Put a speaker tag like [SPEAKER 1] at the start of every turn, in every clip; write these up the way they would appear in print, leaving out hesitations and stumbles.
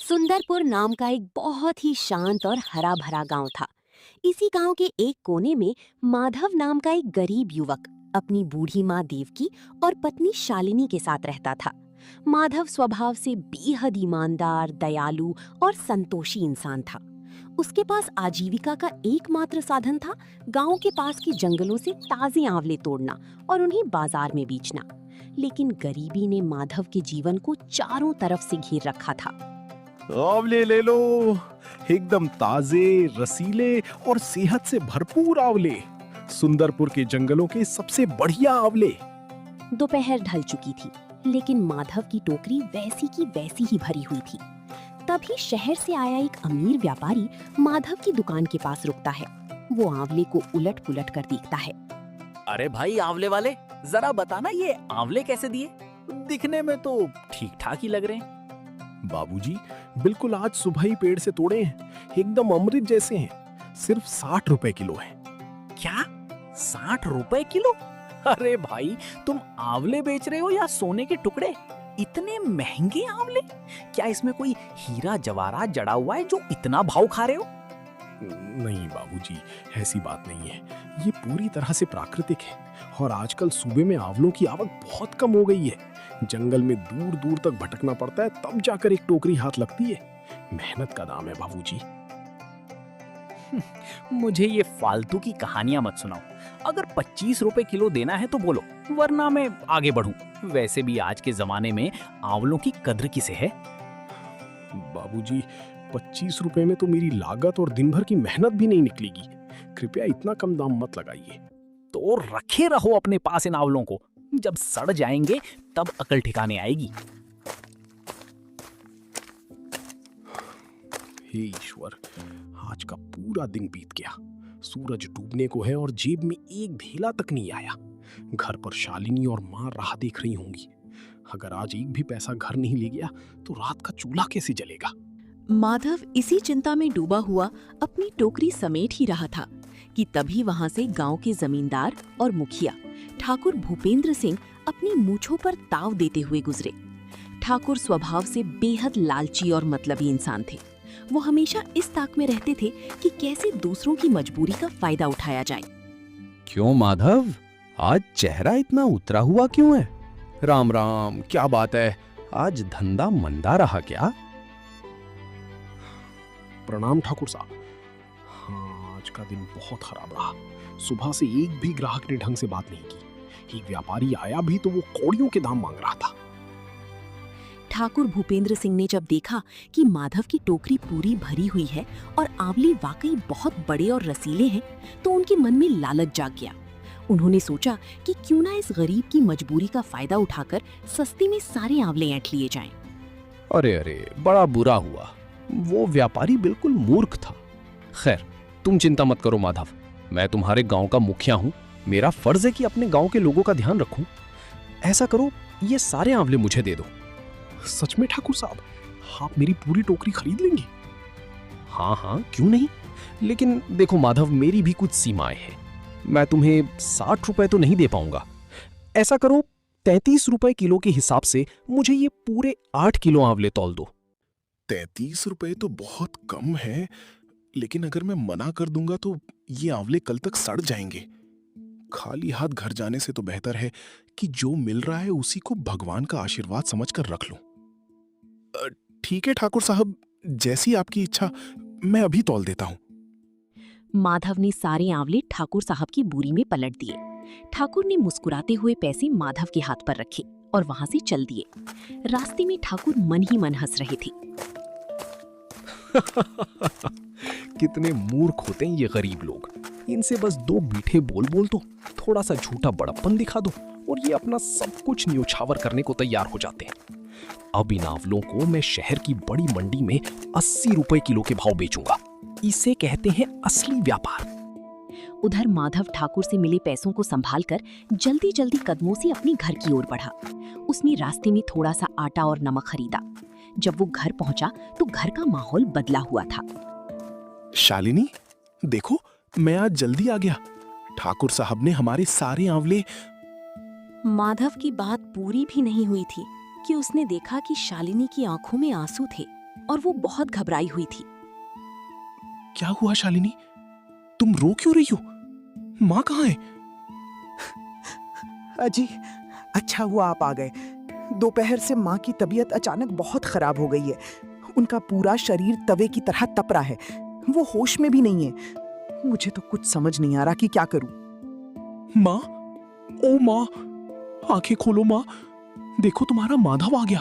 [SPEAKER 1] सुंदरपुर नाम का एक बहुत ही शांत और हरा भरा गांव था। इसी गांव के एक कोने में माधव नाम का एक गरीब युवक अपनी बूढ़ी माँ देवकी और पत्नी शालिनी के साथ रहता था। माधव स्वभाव से बेहद ईमानदार, दयालु और संतोषी इंसान था। उसके पास आजीविका का एकमात्र साधन था गांव के पास के जंगलों से ताजे आंवले तोड़ना और उन्हें बाजार में बेचना। लेकिन गरीबी ने माधव के जीवन को चारों तरफ से घेर रखा था।
[SPEAKER 2] आंवले ले लो, एकदम ताजे, रसीले और सेहत से भरपूर आंवले। सुंदरपुर के जंगलों के सबसे बढ़िया आंवले।
[SPEAKER 1] दोपहर ढल चुकी थी, लेकिन माधव की टोकरी वैसी की वैसी ही भरी हुई थी। तभी शहर से आया एक अमीर व्यापारी माधव की दुकान के पास रुकता है। वो आंवले को उलट पुलट कर देखता है।
[SPEAKER 3] अरे भाई आंवले वाले, जरा बताना ये आंवले कैसे दिए? दिखने में तो ठीक ठाक ही लग रहे हैं।
[SPEAKER 2] बाबूजी, बिल्कुल आज सुबह ही पेड़ से तोड़े हैं, एकदम अमृत जैसे हैं। सिर्फ 60 रुपए किलो है।
[SPEAKER 3] क्या 60 रुपए किलो? अरे भाई, तुम आंवले बेच रहे हो या सोने के टुकड़े? इतने महंगे आंवले? क्या इसमें कोई हीरा जवाहरात जड़ा हुआ है जो इतना भाव खा रहे हो?
[SPEAKER 2] नहीं बाबूजी, ऐसी बात नहीं है। ये पूरी तरह से प्राकृतिक है और आजकल सूबे में आंवलों की आवक बहुत कम हो गई है। जंगल में दूर दूर तक भटकना पड़ता है, तब जाकर एक टोकरी हाथ लगती है। मेहनत का दाम है बाबूजी।
[SPEAKER 3] मुझे ये फालतू की कहानियां मत सुनाओ। अगर 25 रुपए किलो देना है तो बोलो, वरना मैं आगे बढ़ूं। वैसे भी आज के जमाने में आंवलों की कद्र किसे है?
[SPEAKER 2] बाबूजी, 25 रुपए में तो मेरी लागत और दिन भर की मेहनत भी नहीं निकलेगी। कृपया इतना कम दाम मत लगाइए।
[SPEAKER 3] तो रखे रहो अपने पास इन आंवलों को। जब सड़ जाएंगे तब अकल ठिकाने आएगी।
[SPEAKER 2] हे ईश्वर, आज का पूरा दिन बीत गया। सूरज डूबने को है और जेब में एक ढेला तक नहीं आया। घर पर शालिनी और माँ राह देख रही होंगी। अगर आज एक भी पैसा घर नहीं ले गया तो रात का चूल्हा कैसे जलेगा?
[SPEAKER 4] माधव इसी चिंता में डूबा हुआ अपनी टोकरी समेट ही रहा था कि तभी वहां से गांव के जमींदार और मुखिया ठाकुर भूपेंद्र सिंह अपनी मूंछों पर ताव देते हुए गुजरे। ठाकुर स्वभाव से बेहद लालची और मतलबी इंसान थे। वो हमेशा इस ताक में रहते थे कि कैसे दूसरों की मजबूरी का फायदा उठाया जाए।
[SPEAKER 5] क्यों माधव, आज चेहरा इतना उतरा हुआ क्यों है? राम राम, क्या बात है? आज धंधा मंदा रहा क्या?
[SPEAKER 2] प्रणाम ठाकुर साहब। हाँ, आज का दिन बहुत खराब रहा। सुबह से एक भी ग्राहक ने ढंग से बात नहीं की। एक व्यापारी आया भी तो वो कौड़ियों के दाम मांग रहा था।
[SPEAKER 4] ठाकुर भूपेंद्र सिंह ने जब देखा कि माधव की टोकरी पूरी भरी हुई है और आंवले वाकई बहुत बड़े और रसीले हैं, तो उनके मन में लालच जाग गया। उन्होंने सोचा कि क्यों ना इस गरीब की मजबूरी का फायदा उठाकर सस्ते में सारे आंवले ऐंठ लिए जाएं।
[SPEAKER 5] अरे अरे, बड़ा बुरा हुआ। वो व्यापारी बिल्कुल मूर्ख था। खैर, तुम चिंता मत करो माधव, मैं तुम्हारे गांव का मुखिया हूँ। मेरा फर्ज है कि अपने गांव के लोगों का ध्यान रखूं। ऐसा करो, ये सारे आंवले मुझे दे दो।
[SPEAKER 2] सच में ठाकुर साहब, आप मेरी पूरी टोकरी खरीद लेंगे?
[SPEAKER 5] हाँ हाँ, क्यों नहीं। लेकिन देखो माधव, मेरी भी कुछ सीमाएं हैं। मैं तुम्हें 60 रुपए तो नहीं दे पाऊंगा। ऐसा करो, 33 रुपए किलो के हिसाब से मुझे ये पूरे 8 किलो आंवले तौल दो।
[SPEAKER 2] 33 रुपए तो बहुत कम है, लेकिन अगर मैं मना कर दूंगा तो ये आंवले कल तक सड़ जाएंगे। खाली हाथ घर जाने से तो बेहतर है कि जो मिल रहा है उसी को भगवान का आशीर्वाद समझकर रख लूं। ठीक है ठाकुर साहब, जैसी आपकी इच्छा, मैं अभी तौल देता हूं।
[SPEAKER 4] माधव ने सारे आंवले ठाकुर साहब की बोरी में पलट दिए। ठाकुर ने मुस्कुराते हुए पैसे माधव के हाथ पर रखे और वहां से चल दिए। रास्ते में ठाकुर मन ही मन हंस रहे थे।
[SPEAKER 5] कितने मूर्ख होते हैं ये गरीब लोग। इनसे बस 2 मीठे बोल बोल दो, थोड़ा सा झूठा बड़प्पन दिखा दो और ये अपना सब कुछ न्योछावर करने को तैयार हो जाते हैं। अब इन आंवलों को मैं शहर की बड़ी मंडी में 80 रुपए किलो के भाव बेचूंगा। इसे कहते हैं असली व्यापार।
[SPEAKER 4] उधर माधव ठाकुर से मिले पैसों को संभालकर जल्दी जल्दी कदमों से अपने घर की ओर बढ़ा। उसने रास्ते में थोड़ा सा आटा और नमक खरीदा। जब वो घर पहुंचा तो घर का माहौल बदला हुआ था।
[SPEAKER 2] शालिनी, देखो, मैं आज जल्दी आ गया। ठाकुर साहब ने हमारे सारे आंवले।
[SPEAKER 4] माधव की बात पूरी भी नहीं हुई थी कि उसने देखा कि शालिनी की आंखों में आंसू थे। और वो बहुत घबराई हुई थी।
[SPEAKER 2] क्या हुआ शालिनी? तुम रो क्यों रही हो? माँ कहाँ है?
[SPEAKER 6] अजी, अच्छा हुआ आप आ गए। दोपहर से माँ की तबीयत अचानक बहुत खराब हो गई है। उनका पूरा शरीर तवे की तरह तप रहा है। वो होश में भी नहीं है। मुझे तो कुछ समझ नहीं आ रहा कि क्या करूं।
[SPEAKER 2] माँ, ओ माँ, आंखें खोलो माँ, देखो तुम्हारा माधव आ गया।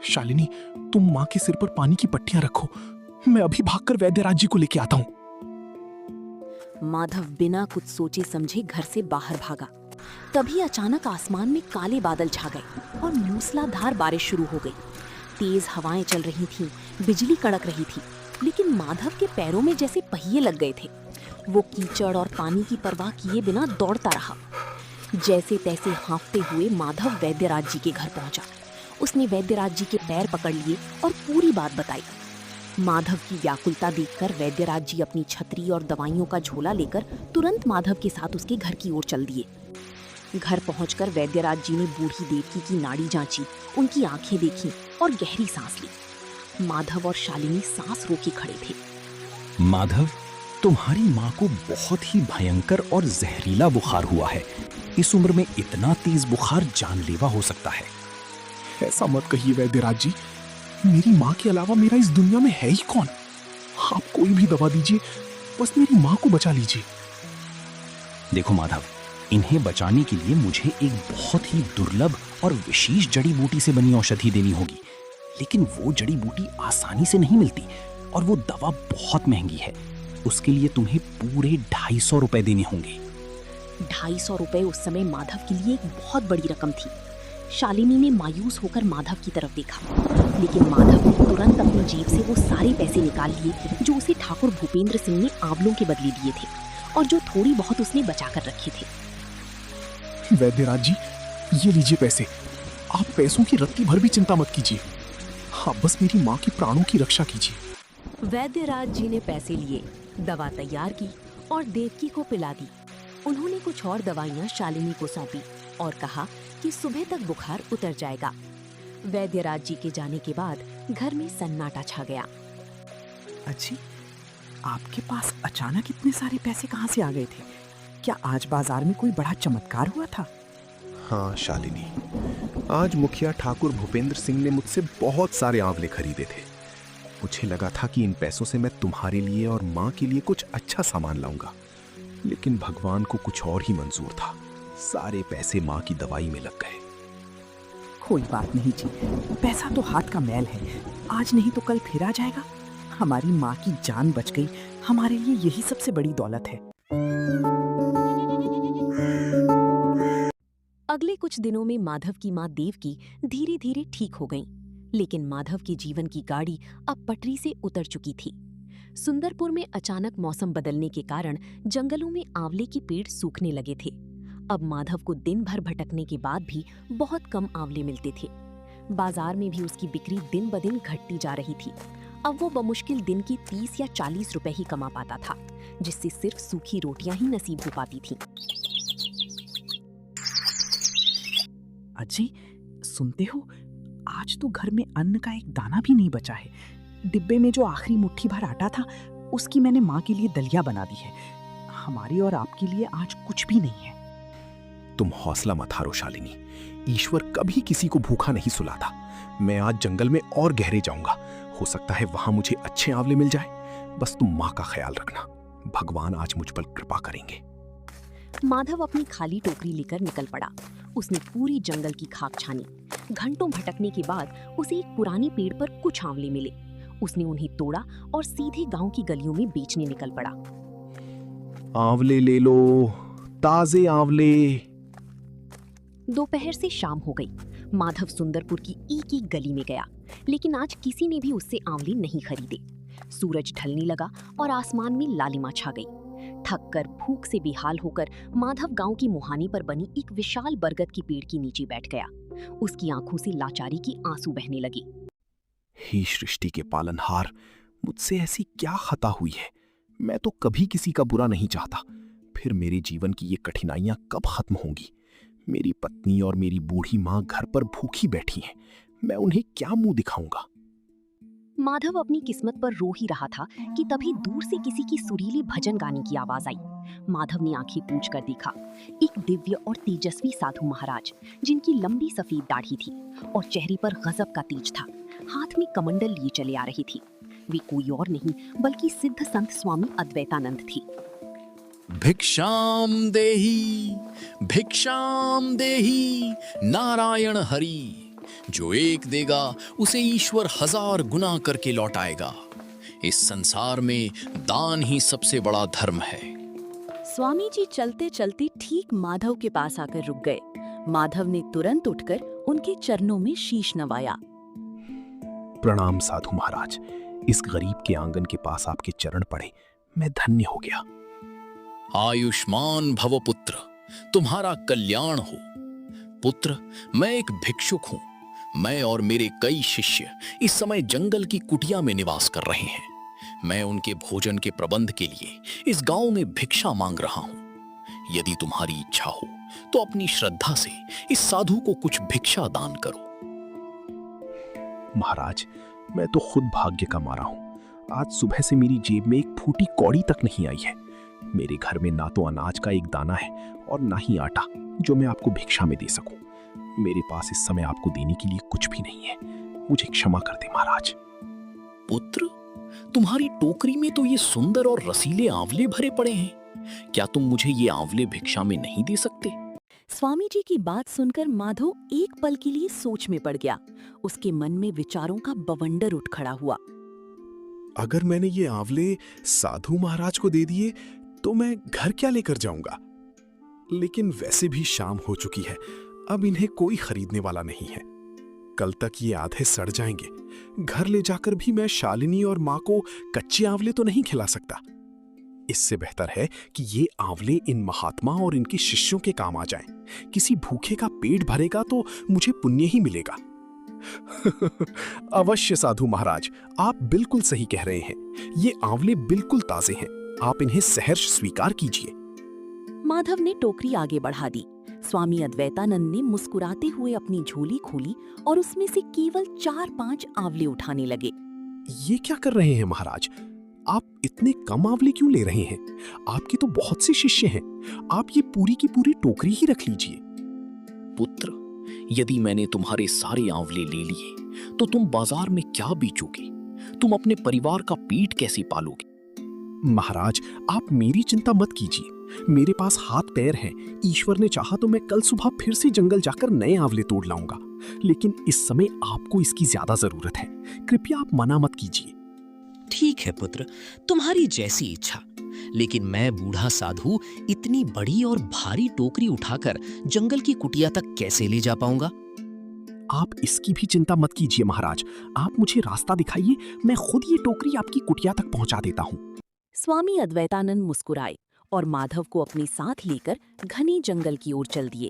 [SPEAKER 2] शालिनी, तुम माँ के सिर पर पानी की पट्टियां रखो, मैं अभी भागकर वैद्यराज जी को लेके आता हूँ।
[SPEAKER 4] माधव बिना कुछ सोचे समझे घर से बाहर भागा। तभी अचानक आसमान में काले बादल छा गए और मूसलाधार बारिश शुरू हो गई। तेज हवाएं चल रही थीं, बिजली कड़क रही थी, लेकिन माधव के पैरों में जैसे पहिए लग गए थे। वो कीचड़ और पानी की परवाह किए बिना दौड़ता रहा। जैसे तैसे हाँफते हुए माधव वैद्यराज जी के घर पहुंचा। उसने वैद्यराज जी के पैर पकड़ लिए और पूरी बात बताई। माधव की व्याकुलता देखकर वैद्यराज जी अपनी छतरी और दवाइयों का झोला लेकर तुरंत माधव के साथ उसके घर की ओर चल दिए। घर पहुंचकर वैद्यराज जी ने बूढ़ी देवकी की नाड़ी जांची, उनकी आंखें देखीं और गहरी सांस ली। माधव और शालिनी सांस रोके खड़े थे।
[SPEAKER 5] माधव, तुम्हारी माँ को बहुत ही भयंकर और जहरीला बुखार हुआ है। इस उम्र में इतना तेज बुखार जानलेवा हो सकता है।
[SPEAKER 2] ऐसा मत कहिए वैद्यराज जी, मेरी माँ के अलावा मेरा इस दुनिया में है ही कौन? आप कोई भी दवा दीजिए, बस मेरी माँ को बचा लीजिए।
[SPEAKER 5] देखो माधव, इन्हें बचाने के लिए मुझे एक बहुत ही दुर्लभ और विशेष जड़ी बूटी से बनी औषधि देनी होगी, लेकिन वो जड़ी बूटी आसानी से नहीं मिलती और वो दवा बहुत महंगी है। उसके लिए तुम्हें पूरे 250 रुपए देने होंगे।
[SPEAKER 4] 250 रुपए उस समय माधव के लिए एक बहुत बड़ी रकम थी। शालिनी ने मायूस होकर माधव की तरफ देखा, लेकिन माधव ने तुरंत अपनी जेब से वो सारे पैसे निकाल लिए जो उसे ठाकुर भूपेंद्र सिंह ने आंवलों के बदले दिए थे और जो थोड़ी बहुत उसने बचा कर रखे थे।
[SPEAKER 2] वैद्यराज जी, ये लीजिए पैसे। आप पैसों की रत्ती भर भी चिंता मत कीजिए, आप बस मेरी माँ के प्राणों की रक्षा कीजिए।
[SPEAKER 1] वैद्यराज जी ने पैसे लिए, दवा तैयार की और देवकी को पिला दी। उन्होंने कुछ और दवाइयां शालिनी को सौंपी और कहा कि सुबह तक बुखार उतर जाएगा। वैद्यराज जी के जाने के बाद घर में सन्नाटा छा गया।
[SPEAKER 6] अजी, आपके पास अचानक इतने सारे पैसे कहाँ से आ गए थे? क्या आज बाजार में कोई बड़ा चमत्कार हुआ था?
[SPEAKER 2] हाँ शालिनी, आज मुखिया ठाकुर भूपेंद्र सिंह ने मुझसे बहुत सारे आंवले खरीदे थे। मुझे लगा था कि इन पैसों से मैं तुम्हारे लिए और माँ के लिए कुछ अच्छा सामान लाऊंगा, लेकिन भगवान को कुछ और ही मंजूर था। सारे पैसे माँ की दवाई में लग गए।
[SPEAKER 6] कोई बात नहीं जी, पैसा तो हाथ का मैल है, आज नहीं तो कल फिर आ जाएगा। हमारी माँ की जान बच गई, हमारे लिए यही सबसे बड़ी दौलत है।
[SPEAKER 1] अगले कुछ दिनों में माधव की माँ देवकी धीरे धीरे ठीक हो गई, लेकिन माधव के जीवन की गाड़ी अब पटरी से उतर चुकी थी। सुंदरपुर में अचानक मौसम बदलने के कारण जंगलों में आंवले के पेड़ सूखने लगे थे। अब माधव को दिन भर भटकने के बाद भी बहुत कम आंवले मिलते थे। बाजार में भी उसकी बिक्री दिन ब दिन घटती जा रही थी। अब वो बमुश्किल दिन की 30 या 40 रुपए ही कमा पाता था, जिससे सिर्फ सूखी रोटियां ही नसीब हो पाती थीं।
[SPEAKER 6] अजी, सुनते हो, आज तो घर में अन्न का एक दाना भी नहीं बचा है। डिब्बे में जो आखिरी मुट्ठी भर आटा था, उसकी मैंने माँ के लिए दलिया बना दी है। हमारी और आपके लिए आज कुछ भी नहीं है।
[SPEAKER 2] तुम हौसला मत हारो शालिनी, ईश्वर कभी किसी को भूखा नहीं सुलाता। मैं आज जंगल में और गहरे जाऊंगा, हो सकता है वहां मुझे अच्छे आंवले मिल जाए। बस तुम माँ का ख्याल रखना, भगवान आज मुझ पर कृपा करेंगे।
[SPEAKER 1] माधव अपनी खाली टोकरी लेकर निकल पड़ा। उसने पूरी जंगल की खाक छानी। घंटों भटकने के बाद उसे एक पुरानी पेड़ पर कुछ आंवले मिले। उसने उन्हें तोड़ा और सीधे गांव की गलियों में बेचने निकल पड़ा।
[SPEAKER 2] आंवले ले लो, ताजे आंवले।
[SPEAKER 1] दोपहर से शाम हो गई। माधव सुंदरपुर की एक एक गली में गया, लेकिन आज किसी ने भी उससे आंवले नहीं खरीदे। सूरज ढलने लगा और आसमान में लालिमा छा गई। थक कर, भूख से बेहाल होकर माधव गांव की मुहानी पर बनी एक विशाल बरगद की पेड़ के नीचे बैठ गया। उसकी आंखों से लाचारी की आंसू बहने लगे।
[SPEAKER 2] हे सृष्टि के पालनहार, मुझसे ऐसी क्या खता हुई है? मैं तो कभी किसी का बुरा नहीं चाहता, फिर मेरे जीवन की ये कठिनाइयां कब खत्म होंगी? मेरी पत्नी और मेरी बूढ़ी माँ घर पर भूखी बैठी हैं, मैं उन्हें क्या मुंह दिखाऊंगा?
[SPEAKER 1] माधव अपनी किस्मत पर रो ही रहा था कि तभी दूर से किसी की सुरीली भजन गाने की आवाज आई। माधव ने आंखें पूंछ कर देखा। एक दिव्य और तेजस्वी साधु महाराज, जिनकी लंबी सफेद दाढ़ी थी और चेहरे पर गजब का तेज था, हाथ में कमंडल लिए चले आ रही थी। वे कोई और नहीं बल्कि सिद्ध संत स्वामी अद्वैतानंद थी।
[SPEAKER 5] भिक्षाम देही नारायण हरि। जो एक देगा उसे ईश्वर 1000 गुना करके लौटाएगा। इस संसार में दान ही सबसे बड़ा धर्म है।
[SPEAKER 4] स्वामी जी चलते चलते ठीक माधव के पास आकर रुक गए। माधव ने तुरंत उठकर उनके चरणों में शीश नवाया।
[SPEAKER 5] प्रणाम साधु महाराज, इस गरीब के आंगन के पास आपके चरण पड़े मैं धन्य हो गया। आयुष्मान भव पुत्र, तुम्हारा कल्याण हो। पुत्र, मैं एक भिक्षुक हूं। मैं और मेरे कई शिष्य इस समय जंगल की कुटिया में निवास कर रहे हैं। मैं उनके भोजन के प्रबंध के लिए इस गांव में भिक्षा मांग रहा हूं। यदि तुम्हारी इच्छा हो तो अपनी श्रद्धा से इस साधु को कुछ भिक्षा दान करो। महाराज, मैं तो खुद भाग्य का मारा हूं। आज सुबह से मेरी जेब में एक फूटी कौड़ी तक नहीं आई है। मेरे घर में ना तो अनाज का एक दाना है और ना ही आटा जो मैं आपको भिक्षा में दे सकूं। मेरे पास इस समय आपको देने के लिए कुछ भी नहीं है। मुझे क्षमा कर दे महाराज। पुत्र, तुम्हारी टोकरी में तो ये सुंदर और रसीले आंवले भरे पड़े हैं। क्या तुम मुझे ये आंवले भिक्षा में नहीं दे सकते?
[SPEAKER 4] स्वामी जी की बात सुनकर माधव एक पल के लिए सोच में पड़ गया। उसके मन में विचारों का बवंडर उठ खड़ा हुआ।
[SPEAKER 2] अगर मैंने ये आंवले साधु महाराज को दे दिए तो मैं घर क्या लेकर जाऊंगा? लेकिन वैसे भी शाम हो चुकी है, अब इन्हें कोई खरीदने वाला नहीं है। कल तक ये आधे सड़ जाएंगे। घर ले जाकर भी मैं शालिनी और मां को कच्चे आंवले तो नहीं खिला सकता। इससे बेहतर है कि ये आंवले इन महात्मा और इनके शिष्यों के काम आ जाएं। किसी भूखे का पेट भरेगा तो मुझे पुण्य ही मिलेगा। अवश्य साधु महाराज, आप बिल्कुल सही कह रहे हैं। ये आंवले बिल्कुल ताजे हैं। आप इन्हें सहर्ष स्वीकार कीजिए।
[SPEAKER 4] माधव ने टोकरी आगे बढ़ा दी। स्वामी अद्वैतानंद ने मुस्कुराते हुए अपनी झोली खोली और उसमें से केवल 4-5 आंवले उठाने लगे।
[SPEAKER 5] ये क्या कर रहे हैं महाराज? आप इतने कम आंवले क्यों ले रहे हैं? आपके तो बहुत से शिष्य हैं। आप ये पूरी की पूरी टोकरी ही रख लीजिए। पुत्र, यदि मैंने तुम्हारे सारे आंवले ले लिए तो तुम बाजार में क्या बेचोगे? तुम अपने परिवार का पेट कैसे पालोगे? महाराज, आप मेरी चिंता मत कीजिए। मेरे पास हाथ पैर हैं। ईश्वर ने चाहा तो मैं कल सुबह फिर से जंगल जाकर नए आंवले तोड़ लाऊंगा। लेकिन इस समय आपको इसकी ज्यादा जरूरत है। कृपया आप मना मत कीजिए।
[SPEAKER 7] ठीक है पुत्र, तुम्हारी जैसी इच्छा। लेकिन मैं बूढ़ा साधु इतनी बड़ी और भारी टोकरी उठाकर जंगल की कुटिया तक कैसे ले जा पाऊंगा?
[SPEAKER 5] आप इसकी भी चिंता मत कीजिए महाराज। आप मुझे रास्ता दिखाइए, मैं खुद ये टोकरी आपकी कुटिया तक पहुंचा देता हूं।
[SPEAKER 4] स्वामी अद्वैतानंद मुस्कुराए और माधव को अपने साथ लेकर घने जंगल की ओर चल दिए।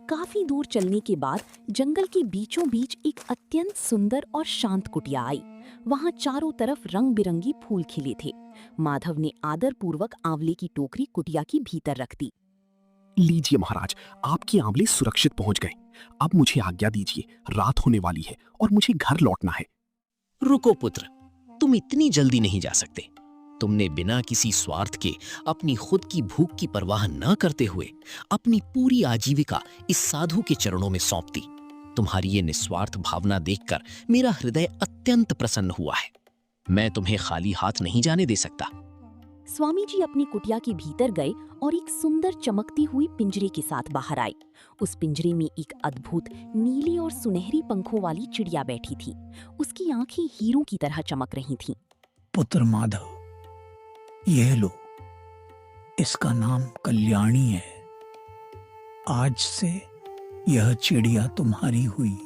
[SPEAKER 4] काफी दूर चलने के बाद जंगल के बीचों बीच एक अत्यंत सुंदर और शांत कुटिया आई। वहां चारों तरफ रंग बिरंगी फूल खिले थे। माधव ने आदर पूर्वक आंवले की टोकरी कुटिया की भीतर रख दी।
[SPEAKER 5] लीजिए महाराज, आपके आंवले सुरक्षित पहुंच गए। अब मुझे आज्ञा दीजिए, रात होने वाली है और मुझे घर लौटना है।
[SPEAKER 7] रुको पुत्र, तुम इतनी जल्दी नहीं जा सकते। तुमने बिना किसी स्वार्थ के अपनी खुद की भूख की परवाह न करते हुए अपनी पूरी आजीविका इस साधु के चरणों में सौंप दी। तुम्हारी ये निस्वार्थ भावना देखकर मेरा हृदय अत्यंत प्रसन्न हुआ है। मैं तुम्हें खाली हाथ नहीं जाने दे सकता।
[SPEAKER 4] स्वामी जी अपनी कुटिया के भीतर गए और एक सुंदर चमकती हुई पिंजरे के साथ बाहर आए। उस पिंजरे में एक अद्भुत नीली और सुनहरी पंखों वाली चिड़िया बैठी थी। उसकी आंखें हीरों की तरह चमक रही थीं।
[SPEAKER 8] पुत्र माधव, यह लो, इसका नाम कल्याणी है। आज से यह चिड़िया तुम्हारी हुई।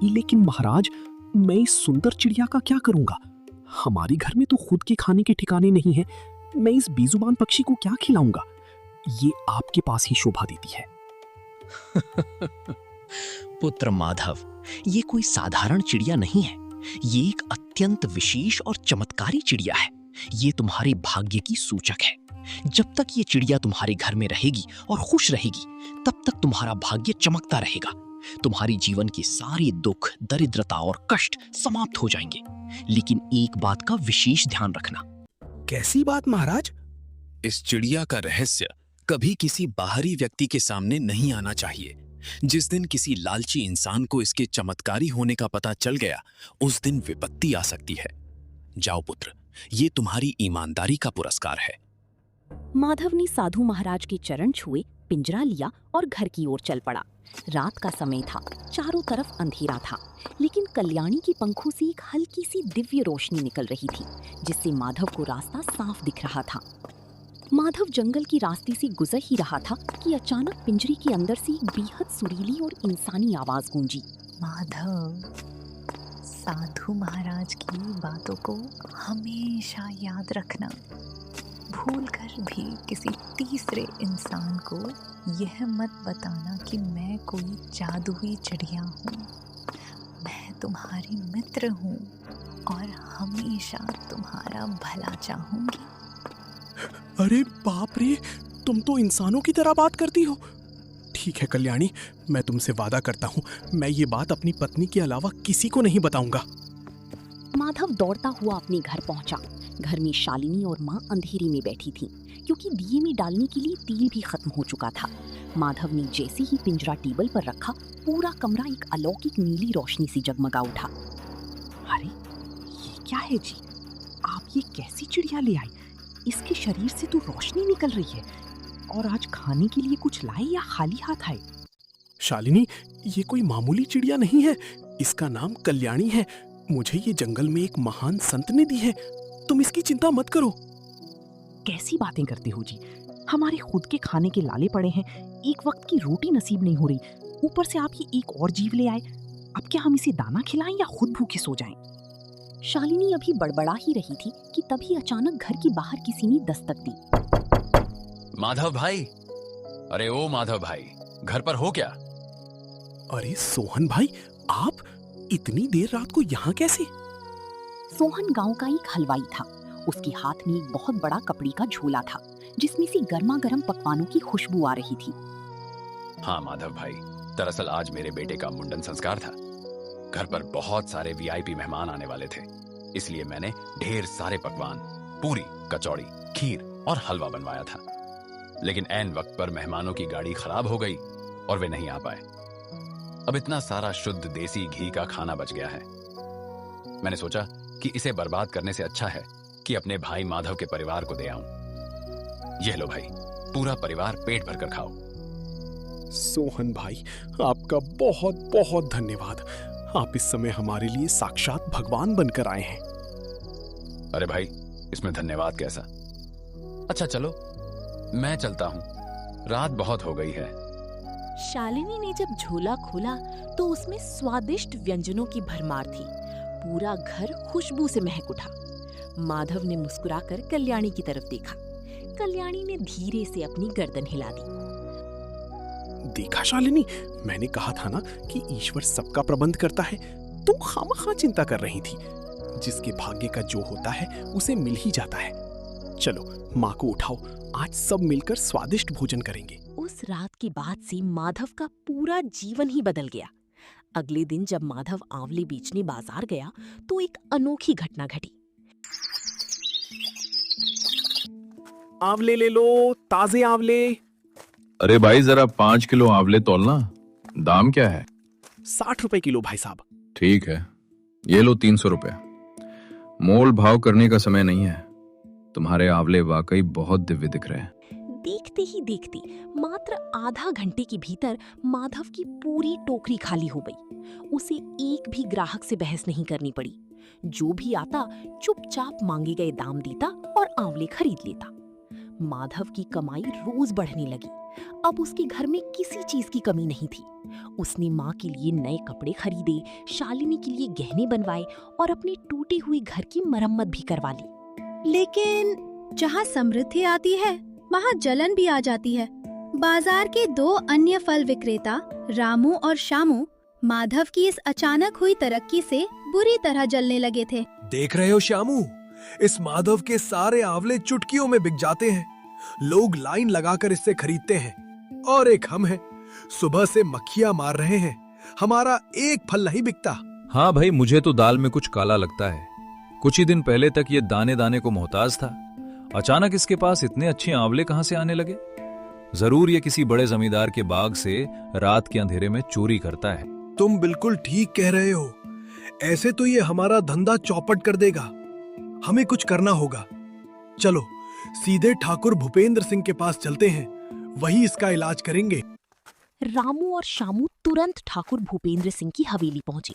[SPEAKER 5] लेकिन महाराज, मैं इस सुंदर चिड़िया का क्या करूंगा? हमारे घर में तो खुद के खाने के ठिकाने नहीं है। मैं इस बेजुबान पक्षी को क्या खिलाऊंगा? ये आपके पास ही शोभा देती है।
[SPEAKER 7] पुत्र माधव, ये कोई साधारण चिड़िया नहीं है। ये एक अत्यंत विशेष और चमत्कारी चिड़िया है। ये तुम्हारे भाग्य की सूचक है। जब तक ये चिड़िया तुम्हारे घर में रहेगी और खुश रहेगी, तब तक तुम्हारा भाग्य चमकता रहेगा। तुम्हारी जीवन के सारे दुख, दरिद्रता और कष्ट समाप्त हो जाएंगे। लेकिन एक बात का विशेष ध्यान रखना।
[SPEAKER 5] कैसी बात महाराज?
[SPEAKER 9] इस चिड़िया का रहस्य कभी किसी बाहरी व्यक्ति के सामने नहीं आना चाहिए। जिस दिन किसी लालची इंसान को इसके चमत्कारी होने का पता चल गया, उस दिन विपत्ति आ सकती है। जाओ पुत्र, ये तुम्हारी ईमानदारी का पुरस्कार है।
[SPEAKER 1] माधव ने साधु महाराज के चरण छुए, पिंजरा लिया और घर की ओर चल पड़ा। रात का समय था, चारों तरफ अंधेरा था, लेकिन कल्याणी के पंखों से एक हल्की सी दिव्य रोशनी निकल रही थी, जिससे माधव को रास्ता साफ दिख रहा था। माधव जंगल की रास्ते से गुजर ही रहा था कि अचानक पिंजरे के अंदर से एक बेहद सुरीली और इंसानी आवाज गूंजी।
[SPEAKER 10] माधव, साधु महाराज की बातों को हमेशा याद रखना। भूलकर भी किसी तीसरे इंसान को यह मत बताना कि मैं कोई जादुई चिड़िया हूँ। मैं तुम्हारी मित्र हूँ और हमेशा तुम्हारा भला चाहूंगी।
[SPEAKER 2] अरे बाप रे, तुम तो इंसानों की तरह बात करती हो। ठीक है कल्याणी, मैं तुमसे वादा करता हूँ, मैं ये बात अपनी पत्नी के अलावा किसी को नहीं बताऊंगा।
[SPEAKER 1] माधव दौड़ता हुआ अपने घर पहुंचा। घर में शालिनी और माँ अंधेरे में बैठी थीं, क्योंकि दिए में डालने के लिए तेल भी खत्म हो चुका था। माधव ने जैसे ही पिंजरा टेबल पर रखा, पूरा कमरा एक अलौकिक नीली रोशनी से जगमगा उठा।
[SPEAKER 6] अरे ये क्या है जी? आप ये कैसी चिड़िया ले आई? इसके शरीर से तो रोशनी निकल रही है। और आज खाने के लिए कुछ लाए या खाली हाथ आए?
[SPEAKER 2] शालिनी, ये कोई मामूली चिड़िया नहीं है, इसका नाम कल्याणी है। मुझे ये जंगल में एक महान संत ने दी है। तुम इसकी चिंता मत करो।
[SPEAKER 6] कैसी बातें करते हो जी? हमारे खुद के खाने के लाले पड़े हैं, एक वक्त की रोटी नसीब नहीं हो रही, ऊपर से आप ये एक और जीव ले आए। अब क्या हम इसे दाना खिलाएं या खुद भूखे सो जाएं?
[SPEAKER 1] शालिनी अभी बड़बड़ा ही रही थी कि तभी अचानक घर के बाहर किसी ने दस्तक दी।
[SPEAKER 11] माधव भाई, अरे ओ माधव भाई, घर पर हो क्या?
[SPEAKER 2] अरे सोहन भाई, आप इतनी देर रात को यहाँ कैसे?
[SPEAKER 1] सोहन गांव का एक हलवाई था। उसके हाथ में एक बहुत बड़ा कपड़े का झोला था, जिसमें से गर्मा गर्म पकवानों की खुशबू आ रही थी।
[SPEAKER 11] हाँ माधव भाई, दरअसल आज मेरे बेटे का मुंडन संस्कार था। घर पर बहुत सारे वीआईपी मेहमान आने वाले थे, इसलिए मैंने ढेर सारे पकवान, पूरी, कचौड़ी, खीर और हलवा बनवाया था। लेकिन ऐन वक्त पर मेहमानों की गाड़ी खराब हो गई और वे नहीं आ पाए। अब इतना सारा शुद्ध देसी घी का खाना बच गया है। मैंने सोचा कि इसे बर्बाद करने से अच्छा है कि अपने भाई माधव के परिवार को दे आऊं। यह लो भाई, पूरा परिवार पेट भरकर खाओ।
[SPEAKER 2] सोहन भाई, आपका बहुत बहुत धन्यवाद। आप इस समय हमारे लिए साक्षात भगवान बनकर आए हैं।
[SPEAKER 11] अरे भाई, इसमें धन्यवाद कैसा? अच्छा चलो, मैं चलता हूं, रात बहुत हो गई है।
[SPEAKER 4] शालिनी ने जब झोला खोला तो उसमें स्वादिष्ट व्यंजनों की भरमार थी। पूरा घर खुशबू से महक उठा। माधव ने मुस्कुराकर कल्याणी की तरफ देखा। कल्याणी ने धीरे से अपनी गर्दन हिला दी।
[SPEAKER 2] देखा शालिनी, मैंने कहा था ना कि ईश्वर सबका प्रबंध करता है। तुम खामखा चिंता कर रही थी। जिसके भाग्य का जो होता है उसे मिल ही जाता है। चलो माँ को उठाओ, आज सब मिलकर स्वादिष्ट भोजन करेंगे।
[SPEAKER 4] उस रात के बाद से माधव का पूरा जीवन ही बदल गया। अगले दिन जब माधव आंवले बेचने बाजार गया तो एक अनोखी घटना घटी।
[SPEAKER 2] आंवले ले लो, ताजे आंवले।
[SPEAKER 12] अरे भाई, जरा 5 किलो आंवले तोलना। दाम क्या है?
[SPEAKER 2] 60 रुपए किलो भाई साहब।
[SPEAKER 12] ठीक है, ये लो 300 रुपए। मोल भाव करने का समय नहीं है। तुम्हारे आंवले वाकई बहुत दिव्य दिख रहे हैं।
[SPEAKER 4] देखते ही देखते मात्र आधा घंटे के भीतर माधव की पूरी टोकरी खाली हो गई। उसे एक भी ग्राहक से बहस नहीं करनी पड़ी। जो भी आता चुपचाप मांगे गए दाम देता और आंवले खरीद लेता। माधव की कमाई रोज बढ़ने लगी। अब उसके घर में किसी चीज की कमी नहीं थी। उसने माँ के लिए नए कपड़े खरीदे, शालिनी के लिए गहने बनवाए और अपने टूटे हुए घर की मरम्मत भी करवा ली।
[SPEAKER 13] लेकिन जहाँ समृद्धि आती है वहाँ जलन भी आ जाती है। बाजार के 2 अन्य फल विक्रेता रामू और शामू माधव की इस अचानक हुई तरक्की से बुरी तरह जलने लगे थे।
[SPEAKER 5] देख रहे हो शामू, इस माधव के सारे आंवले चुटकियों में बिक जाते हैं। लोग लाइन लगाकर इससे खरीदते हैं। और एक हम हैं, सुबह से मक्खियां मार रहे हैं, हमारा एक फल नहीं बिकता।
[SPEAKER 12] हाँ भाई, मुझे तो दाल में कुछ काला लगता है। कुछ ही दिन पहले तक ये दाने दाने को मोहताज था, अचानक इसके पास इतने अच्छे आंवले कहां से आने लगे? जरूर ये किसी बड़े जमींदार के बाग से रात के अंधेरे में चोरी करता है।
[SPEAKER 5] तुम बिल्कुल ठीक कह रहे हो। ऐसे तो ये हमारा धंधा चौपट कर देगा। हमें कुछ करना होगा। चलो सीधे ठाकुर भूपेंद्र सिंह के पास चलते हैं, वही इसका इलाज करेंगे।
[SPEAKER 1] रामू और शामू तुरंत ठाकुर भूपेंद्र सिंह की हवेली पहुंचे।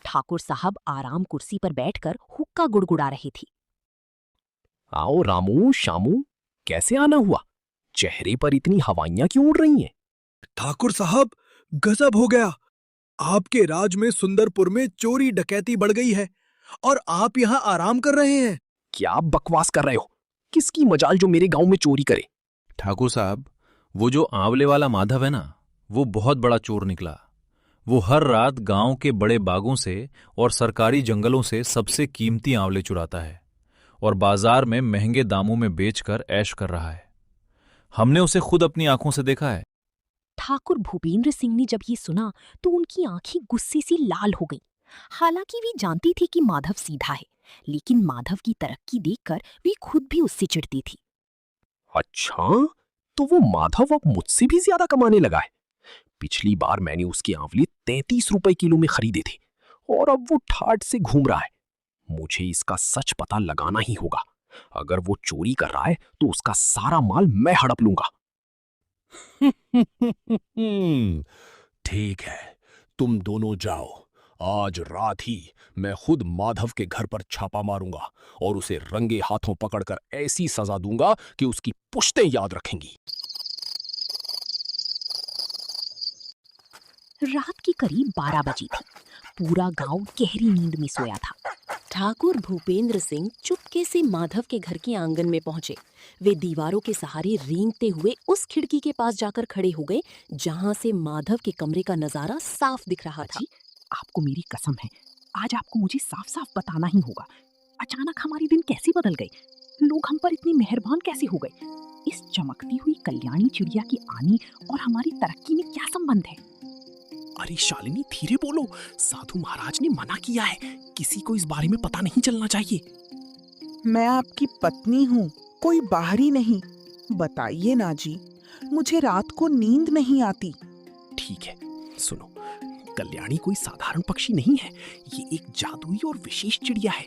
[SPEAKER 1] ठाकुर साहब आराम कुर्सी पर बैठकर हुक्का गुड़गुड़ा रहे थे।
[SPEAKER 7] आओ रामू, शामू, कैसे आना हुआ? चेहरे पर इतनी हवाइयां क्यों उड़ रही हैं?
[SPEAKER 5] ठाकुर साहब, गजब हो गया। आपके राज में सुंदरपुर में चोरी डकैती बढ़ गई है और आप यहाँ आराम कर रहे हैं।
[SPEAKER 7] क्या बकवास कर रहे हो? किसकी मजाल जो मेरे गांव में चोरी करे?
[SPEAKER 12] ठाकुर साहब, वो जो आंवले वाला माधव है ना, वो बहुत बड़ा चोर निकला। वो हर रात गांव के बड़े बागों से और सरकारी जंगलों से सबसे कीमती आंवले चुराता है और बाजार में महंगे दामों में बेचकर ऐश कर रहा है। हमने उसे खुद अपनी आंखों से देखा है।
[SPEAKER 1] ठाकुर भूपेंद्र सिंह ने जब ये सुना तो उनकी आंखें गुस्से से लाल हो गईं। हालांकि वे जानती थी कि माधव सीधा है, लेकिन माधव की तरक्की देखकर वे खुद भी उससे चिढ़ती थी।
[SPEAKER 7] अच्छा, तो वो माधव अब मुझसे भी ज्यादा कमाने लगा है। पिछली बार मैंने उसके आंवले 33 रुपए किलो में खरीदे थे और अब वो ठाठ से घूम रहा है। मुझे इसका सच पता लगाना ही होगा। अगर वो चोरी कर रहा है तो उसका सारा माल मैं हड़प लूंगा।
[SPEAKER 5] ठीक है, तुम दोनों जाओ। आज रात ही मैं खुद माधव के घर पर छापा मारूंगा और उसे रंगे हाथों पकड़कर ऐसी सजा दूंगा कि उसकी पुश्तें याद रखेंगी।
[SPEAKER 1] रात की करीब 12 बजी थी। पूरा गांव गहरी नींद में सोया था। ठाकुर भूपेंद्र सिंह चुपके से माधव के घर के आंगन में पहुंचे। वे दीवारों के सहारे रेंगते हुए उस खिड़की के पास जाकर खड़े हो गए जहां से माधव के कमरे का नजारा साफ दिख रहा था।
[SPEAKER 6] आपको मेरी कसम है, आज आपको मुझे साफ साफ बताना ही होगा। अचानक हमारे दिन कैसे बदल गए? लोग हम पर इतने मेहरबान कैसे हो गए? इस चमकती हुई कल्याणी चिड़िया की आनी और हमारी तरक्की में क्या संबंध है?
[SPEAKER 7] अरे शालिनी, धीरे बोलो। साधु महाराज ने मना किया है, किसी को इस बारे में पता नहीं चलना चाहिए।
[SPEAKER 6] मैं आपकी पत्नी हूँ, कोई बाहरी नहीं। बताइए ना जी, मुझे रात को नींद नहीं आती।
[SPEAKER 7] ठीक है, सुनो। कल्याणी कोई साधारण पक्षी नहीं है, ये एक जादुई और विशेष चिड़िया है।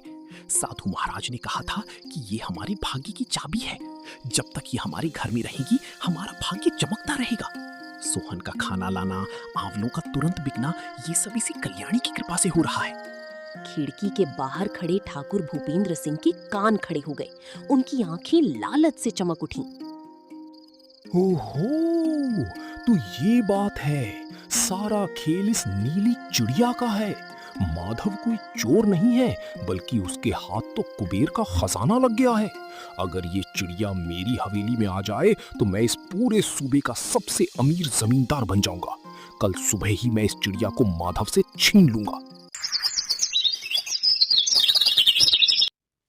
[SPEAKER 7] साधु महाराज ने कहा था कि ये हमारे भाग्य की चाबी है। जब तक ये हमारे घर में रहेगी, हमारा भाग्य चमकता रहेगा। सोहन का खाना लाना, आंवलों का तुरंत बिकना, ये सब इसी कल्याणी की कृपा से हो रहा है।
[SPEAKER 1] खिड़की के बाहर खड़े ठाकुर भूपेंद्र सिंह के कान खड़े हो गए। उनकी आंखें लालच से चमक उठीं।
[SPEAKER 5] ओहो, तो ये बात है। सारा खेल इस नीली चिड़िया का है। माधव कोई चोर नहीं है, बल्कि उसके हाथ तो कुबेर का खजाना लग गया है। अगर ये चिड़िया मेरी हवेली में आ जाए तो मैं इस पूरे सूबे का सबसे अमीर जमींदार बन जाऊंगा। कल सुबह ही मैं इस चिड़िया को माधव से छीन लूंगा।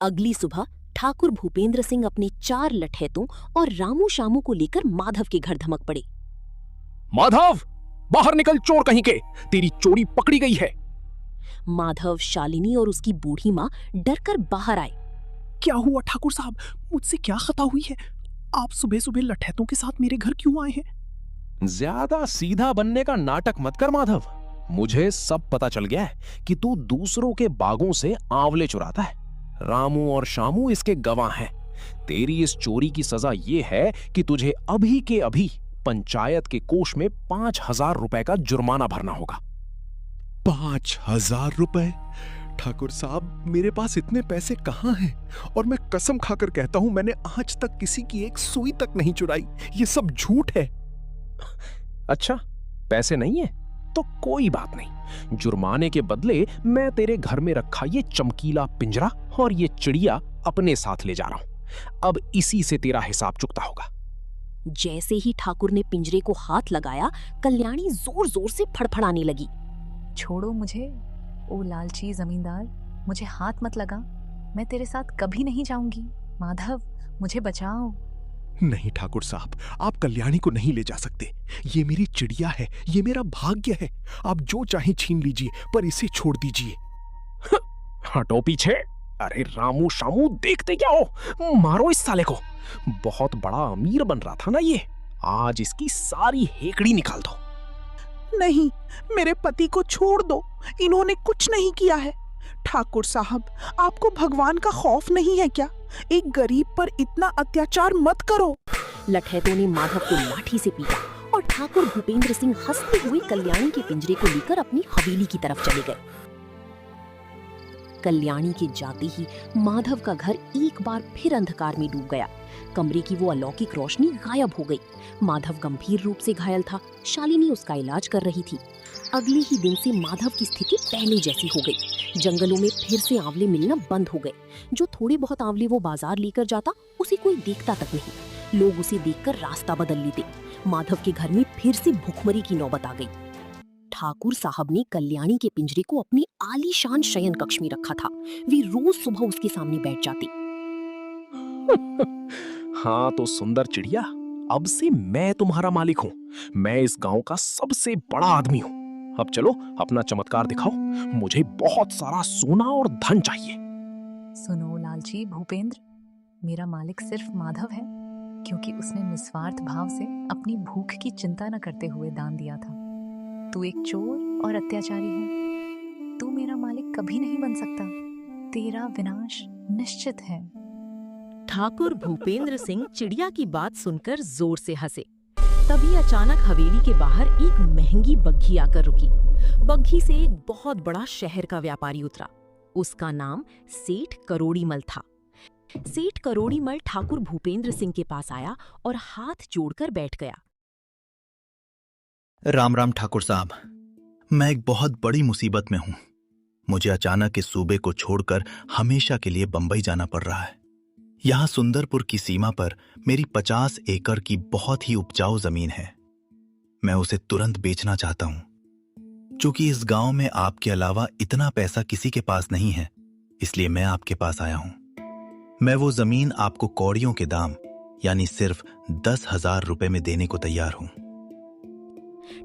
[SPEAKER 1] अगली सुबह ठाकुर भूपेंद्र सिंह अपने 4 लठैतों और रामू शामू को लेकर माधव के घर धमक पड़े।
[SPEAKER 7] माधव, बाहर निकल चोर कहीं के, तेरी चोरी पकड़ी गई है।
[SPEAKER 1] माधव, शालिनी और उसकी बूढ़ी माँ डरकर बाहर आए।
[SPEAKER 7] क्या हुआ ठाकुर साहब? मुझसे क्या खता हुई है? आप सुबह सुबह लठैतों के साथ मेरे घर क्यों आए हैं?
[SPEAKER 5] ज्यादा सीधा बनने का नाटक मत कर माधव। मुझे सब पता चल गया है कि तू दूसरों के बागों से आंवले चुराता है। रामू और शामू इसके गवाह हैं। तेरी इस चोरी की सजा ये है कि तुझे अभी के अभी पंचायत के कोष में 5,000 रुपए का जुर्माना भरना होगा।
[SPEAKER 2] 5,000 रुपए? ठाकुर साहब, मेरे पास इतने पैसे कहां हैं? और मैं कसम खाकर कहता हूं, मैंने आज तक किसी की एक सुई तक नहीं चुराई। ये सब झूठ है।
[SPEAKER 5] अच्छा, पैसे नहीं है तो कोई बात नहीं। जुर्माने के बदले मैं तेरे घर में रखा ये चमकीला पिंजरा और ये चिड़िया अपने साथ ले जा रहा हूं। अब इसी से तेरा हिसाब चुकता होगा।
[SPEAKER 1] जैसे ही ठाकुर ने पिंजरे को हाथ लगाया, कल्याणी जोर जोर से फड़फड़ाने लगी।
[SPEAKER 10] छोड़ो मुझे, ओ लालची जमींदार, मुझे हाथ मत लगा। मैं तेरे साथ कभी नहीं जाऊंगी। माधव, मुझे बचाओ।
[SPEAKER 2] नहीं ठाकुर साहब, आप कल्याणी को नहीं ले जा सकते। ये मेरी चिड़िया है, ये मेरा भाग्य है। आप जो चाहे छीन लीजिए, पर इसे छोड़ दीजिए।
[SPEAKER 5] हटो पीछे। अरे रामू शामू, देखते क्या हो? मारो इस साले को। बहुत बड़ा अमीर बन रहा था ना ये, आज इसकी सारी हेकड़ी निकाल दो।
[SPEAKER 6] नहीं, मेरे पति को छोड़ दो, इन्होंने कुछ नहीं किया है। ठाकुर साहब, आपको भगवान का खौफ नहीं है क्या? एक गरीब पर इतना अत्याचार मत करो।
[SPEAKER 1] लठैतों ने माधव को लाठी से पीटा और ठाकुर भूपेंद्र सिंह हंसते हुए कल्याणी के पिंजरे को लेकर अपनी हवेली की तरफ चले गए। कल्याणी के जाते ही माधव का घर एक बार फिर अंधकार में डूब गया। कमरे की वो अलौकिक रोशनी गायब हो गई। माधव गंभीर रूप से घायल था। शालिनी उसका इलाज कर रही थी। अगले ही दिन से माधव की स्थिति पहले जैसी हो गई। जंगलों में फिर से आंवले मिलना बंद हो गए। जो थोड़े बहुत आंवले वो बाजार लेकर जाता, उसे कोई देखता तक नहीं। लोग उसे देखकर रास्ता बदल लेते। माधव के घर में फिर से भूखमरी की नौबत आ गई। ठाकुर साहब ने कल्याणी के पिंजरे को अपने आलीशान शयन कक्ष में रखा था। वे रोज सुबह उसके सामने बैठ जाते।
[SPEAKER 5] हाँ तो सुंदर चिड़िया, अब से मैं तुम्हारा मालिक हूँ। मैं इस गांव का सबसे बड़ा आदमी हूँ। अब चलो अपना चमत्कार दिखाओ। मुझे बहुत सारा सोना और धन चाहिए।
[SPEAKER 10] सुनो लालची भूपेंद्र, मेरा मालिक सिर्फ माधव है, क्योंकि उसने निस्वार्थ भाव से अपनी भूख की चिंता न करते हुए दान दिया था। तू एक चोर और अत्याचारी है। तू मेरा मालिक कभी नहीं बन सकता। तेरा विनाश निश्चित है।
[SPEAKER 4] ठाकुर भूपेंद्र सिंह चिड़िया की बात सुनकर जोर से हंसे। तभी अचानक हवेली के बाहर एक महंगी बग्घी आकर रुकी। बग्घी से एक बहुत बड़ा शहर का व्यापारी उतरा। उसका नाम सेठ करोड़ीमल था। सेठ करोड़ीमल ठाकुर भूपेंद्र सिंह के पास आया और हाथ जोड़कर बैठ गया।
[SPEAKER 14] राम राम ठाकुर साहब, मैं एक बहुत बड़ी मुसीबत में हूं। मुझे अचानक इस सूबे को छोड़कर हमेशा के लिए बंबई जाना पड़ रहा है। यहां सुंदरपुर की सीमा पर मेरी 50 एकड़ की बहुत ही उपजाऊ जमीन है। मैं उसे तुरंत बेचना चाहता हूं। चूंकि इस गांव में आपके अलावा इतना पैसा किसी के पास नहीं है, इसलिए मैं आपके पास आया हूं। मैं वो जमीन आपको कौड़ियों के दाम यानी सिर्फ 10,000 रुपए में देने को तैयार हूं।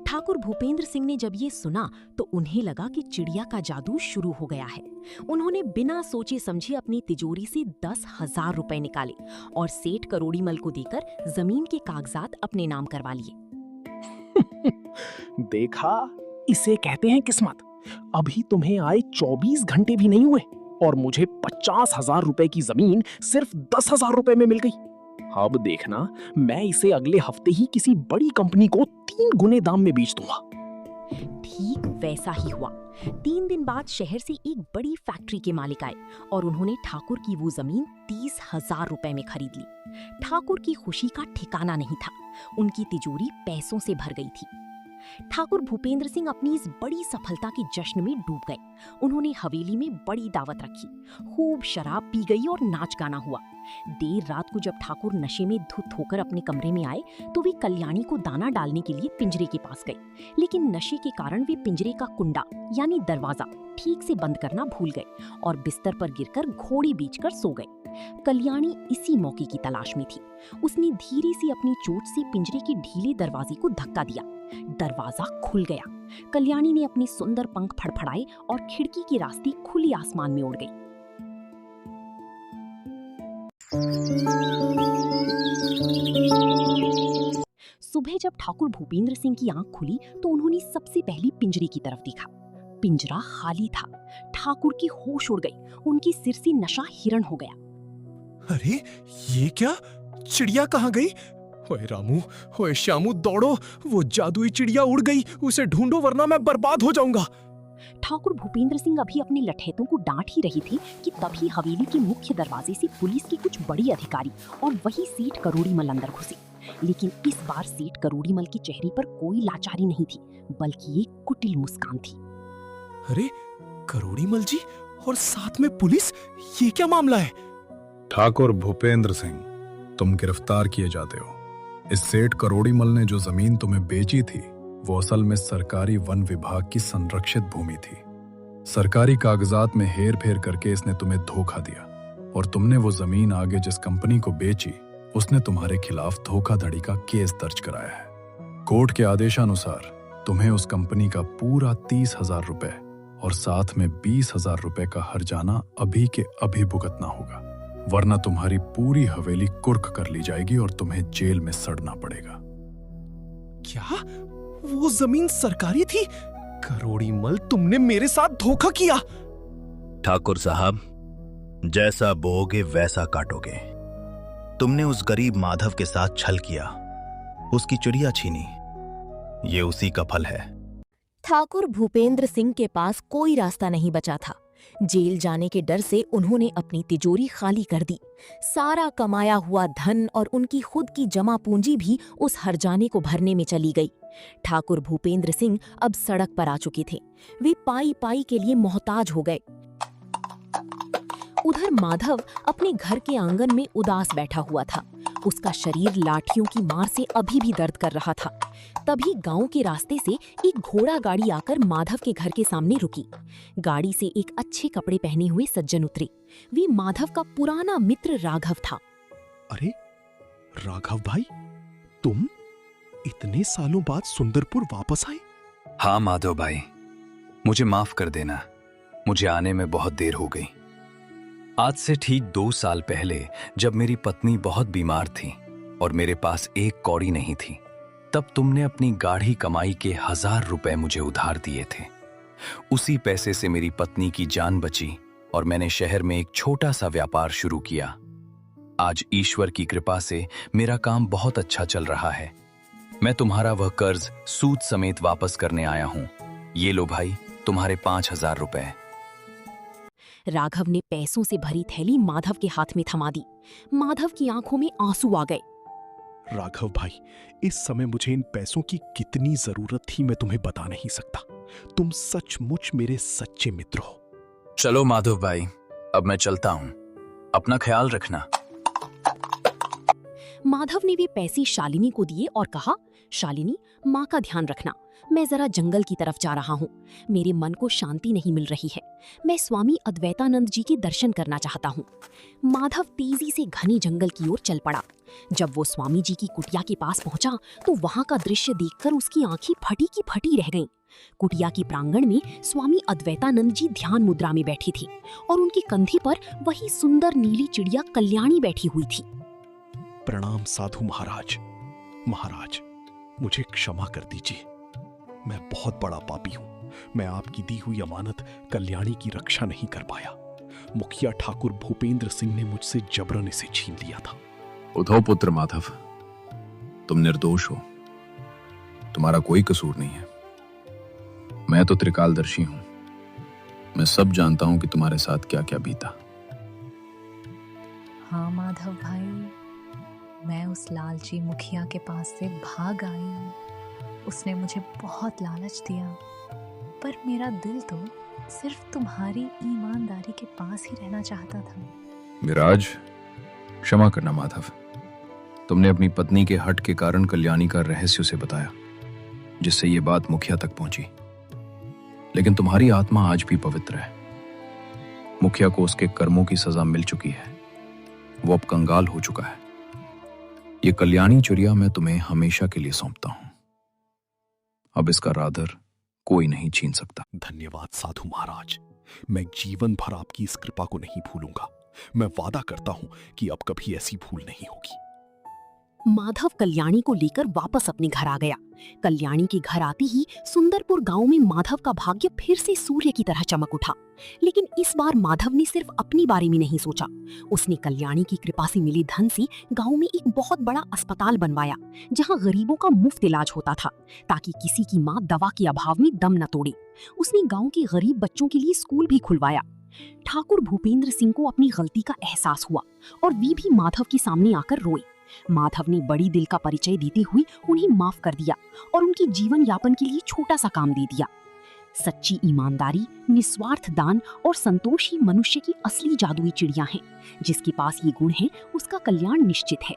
[SPEAKER 4] ठाकुर भूपेंद्र सिंह ने जब ये सुना तो उन्हें लगा कि चिड़िया का जादू शुरू हो गया है। उन्होंने बिना सोचे समझे अपनी तिजोरी से 10,000 रुपए निकाले और सेठ करोड़ीमल को देकर जमीन के कागजात अपने नाम करवा लिए।
[SPEAKER 5] देखा, इसे कहते हैं किस्मत। अभी तुम्हें आए 24 घंटे भी नहीं हुए और मुझे 50,000 रुपए की जमीन सिर्फ 10,000 रुपए में मिल गई। अब देखना, मैं इसे अगले हफ्ते ही किसी बड़ी कंपनी को 3 गुने दाम में बेच दूंगा।
[SPEAKER 4] ठीक वैसा ही हुआ। 3 दिन बाद शहर से एक बड़ी फैक्ट्री के मालिक आए और उन्होंने ठाकुर की वो जमीन 30,000 रुपए में खरीद ली। ठाकुर की खुशी का ठिकाना नहीं था। उनकी तिजोरी पैसों से भर गई थी। ठाकुर भूपेंद्र सिंह अपनी इस बड़ी सफलता के जश्न में डूब गए। उन्होंने हवेली में बड़ी दावत रखी। खूब शराब पी गई और नाच गाना हुआ। देर रात को जब ठाकुर नशे में धुत होकर अपने कमरे में आए तो वे कल्याणी को दाना डालने के लिए पिंजरे के पास गए, लेकिन नशे के कारण वे पिंजरे का कुंडा यानी दरवाजा ठीक से बंद करना भूल गए और बिस्तर पर गिरकर घोड़ी बीचकर सो गए। कल्याणी इसी मौके की तलाश में थी। उसने धीरे से अपनी चोट से पिंजरे के ढीले दरवाजे को धक्का दिया। दरवाजा खुल गया। कल्याणी ने अपने सुंदर पंख फड़फड़ाए और खिड़की के रास्ते खुली आसमान में उड़ गई। सुबह जब ठाकुर भूपेंद्र सिंह की आंख खुली तो उन्होंने सबसे पहले पिंजरे की तरफ देखा। पिंजरा खाली था। ठाकुर की होश उड़ गई। उनके सिर से नशा हिरण हो गया।
[SPEAKER 2] अरे ये क्या? चिड़िया कहाँ गई? ओए रामू, ओए श्यामू, दौड़ो, वो जादुई चिड़िया उड़ गई। उसे ढूंढो वरना मैं बर्बाद हो जाऊंगा।
[SPEAKER 4] ठाकुर भूपेंद्र सिंह अभी अपने लठैतों को डांट ही रही थी कि तभी हवेली के मुख्य दरवाजे से पुलिस के कुछ बड़े अधिकारी और वही सेठ करोड़ीमल अंदर घुसे। लेकिन इस बार सेठ करोड़ीमल के चेहरे पर कोई लाचारी नहीं थी, बल्कि एक कुटिल मुस्कान थी।
[SPEAKER 2] अरे करोड़ीमल जी और साथ में पुलिस, ये क्या मामला है?
[SPEAKER 15] ठाकुर भूपेंद्र सिंह, तुम गिरफ्तार किए जाते हो। इस सेठ करोड़ीमल ने जो जमीन तुम्हें बेची थी वो असल में सरकारी वन विभाग की संरक्षित भूमि थी। सरकारी कागजात में हेर फेर करके इसने तुम्हें धोखा दिया और तुमने वो जमीन आगे जिस कंपनी को बेची उसने तुम्हारे खिलाफ धोखाधड़ी का केस दर्ज कराया है। कोर्ट के आदेशानुसार तुम्हें उस कंपनी का पूरा 30,000 रुपए और साथ में 20,000 रुपए का हर्जाना अभी के अभी भुगतना होगा, वरना तुम्हारी पूरी हवेली कुर्क कर ली जाएगी और तुम्हें जेल में सड़ना पड़ेगा।
[SPEAKER 5] क्या वो जमीन सरकारी थी? करोड़ी मल, तुमने मेरे साथ धोखा किया।
[SPEAKER 14] ठाकुर साहब, जैसा बोओगे वैसा काटोगे। तुमने उस गरीब माधव के साथ छल किया, उसकी चिड़िया छीनी, ये उसी का फल है।
[SPEAKER 1] ठाकुर भूपेंद्र सिंह के पास कोई रास्ता नहीं बचा था। जेल जाने के डर से उन्होंने अपनी तिजोरी खाली कर दी। सारा कमाया हुआ धन और उनकी खुद की जमा पूंजी भी उस हर्जाने को भरने में चली गई। ठाकुर भूपेंद्र सिंह अब सड़क पर आ चुके थे। वे पाई पाई के लिए मोहताज हो गए। उधर माधव अपने घर के आंगन में उदास बैठा हुआ था। उसका शरीर लाठियों की मार से अभी भी दर्द कर रहा था। तभी गांव के रास्ते से एक घोड़ा गाड़ी आकर माधव के घर के सामने रुकी। गाड़ी से एक अच्छे कपड़े पहने हुए सज्जन उतरे। वे माधव का पुराना मित्र राघव था।
[SPEAKER 5] अरे राघव भाई, तुम इतने सालों बाद सुंदरपुर वापस आए?
[SPEAKER 11] हाँ माधव भाई, मुझे माफ कर देना, मुझे आने में बहुत देर हो गई। आज से ठीक 2 साल पहले जब मेरी पत्नी बहुत बीमार थी और मेरे पास एक कौड़ी नहीं थी, तब तुमने अपनी गाढ़ी कमाई के 1000 रुपए मुझे उधार दिए थे। उसी पैसे से मेरी पत्नी की जान बची और मैंने शहर में एक छोटा सा व्यापार शुरू किया। आज ईश्वर की कृपा से मेरा काम बहुत अच्छा चल रहा है। मैं तुम्हारा वह कर्ज सूद समेत वापस करने आया हूं। ये लो भाई, तुम्हारे 5,000 रुपए।
[SPEAKER 1] राघव ने पैसों से भरी थैली माधव के हाथ में थमा दी। माधव की आंखों में आंसू आ गए।
[SPEAKER 5] राघव भाई, इस समय मुझे इन पैसों की कितनी जरूरत थी मैं तुम्हें बता नहीं सकता। तुम सचमुच मेरे सच्चे मित्र हो।
[SPEAKER 11] चलो माधव भाई, अब मैं चलता हूं, अपना ख्याल रखना।
[SPEAKER 1] माधव ने वे पैसे शालिनी को दिए और कहा, शालिनी, माँ का ध्यान रखना। मैं जरा जंगल की तरफ जा रहा हूँ। मेरे मन को शांति नहीं मिल रही है। मैं स्वामी अद्वैतानंद जी के दर्शन करना चाहता हूँ। माधव तेजी से घने जंगल की ओर चल पड़ा। जब वो स्वामी जी की कुटिया के पास पहुंचा तो वहां का दृश्य देखकर उसकी आंखें फटी की फटी रह गईं। कुटिया के प्रांगण में स्वामी अद्वैतानंद जी ध्यान मुद्रा में बैठी थी और उनके कंधे पर वही सुंदर नीली चिड़िया कल्याणी बैठी हुई थी।
[SPEAKER 5] प्रणाम साधु महाराज। महाराज, मुझे क्षमा कर दीजिए, मैं बहुत बड़ा पापी हूँ। मैं आपकी दी हुई अमानत कल्याणी की रक्षा नहीं कर पाया। मुखिया ठाकुर भूपेंद्र सिंह ने मुझसे जबरन इसे छीन लिया था।
[SPEAKER 9] उठो पुत्र माधव, तुम निर्दोष हो, तुम्हारा कोई कसूर नहीं है। मैं तो त्रिकालदर्शी हूं, मैं सब जानता हूं कि तुम्हारे साथ क्या क्या बीता।
[SPEAKER 10] हाँ माधव भाई, मैं उस लालची मुखिया के पास से भाग आई। उसने मुझे बहुत लालच दिया, पर मेरा दिल तो सिर्फ तुम्हारी ईमानदारी के पास ही रहना चाहता था।
[SPEAKER 9] विराज, क्षमा करना माधव। तुमने अपनी पत्नी के हट के कारण कल्याणी का रहस्य उसे बताया, जिससे ये बात मुखिया तक पहुंची। लेकिन तुम्हारी आत्मा आज भी पवित्र है। मुखिया को उसके कर्मों की सजा मिल चुकी है। वो अब कंगाल हो चुका है। ये कल्याणी चिड़िया मैं तुम्हें हमेशा के लिए सौंपता हूं। अब इसका राधर कोई नहीं छीन सकता।
[SPEAKER 5] धन्यवाद साधु महाराज, मैं जीवन भर आपकी इस कृपा को नहीं भूलूंगा। मैं वादा करता हूं कि अब कभी ऐसी भूल नहीं होगी।
[SPEAKER 1] माधव कल्याणी को लेकर वापस अपने घर आ गया। कल्याणी के घर आते ही सुंदरपुर गांव में माधव का भाग्य फिर से सूर्य की तरह चमक उठा। लेकिन इस बार माधव ने सिर्फ अपनी बारे में नहीं सोचा। उसने कल्याणी की कृपा से मिले धन से गांव में एक बहुत बड़ा अस्पताल बनवाया, जहां गरीबों का मुफ्त इलाज होता था, ताकि किसी की मां दवा के अभाव में दम न तोड़े। उसने गांव के गरीब बच्चों के लिए स्कूल भी खुलवाया। ठाकुर भूपेंद्र सिंह को अपनी गलती का एहसास हुआ और वे भी माधव के सामने आकर रोए। माधव ने बड़ी दिल का परिचय देते हुए उन्हें माफ कर दिया और उनके जीवन यापन के लिए छोटा सा काम दे दिया। सच्ची ईमानदारी, निस्वार्थ दान और संतोष ही मनुष्य की असली जादुई चिड़िया हैं। जिसके पास ये गुण है, उसका कल्याण निश्चित है।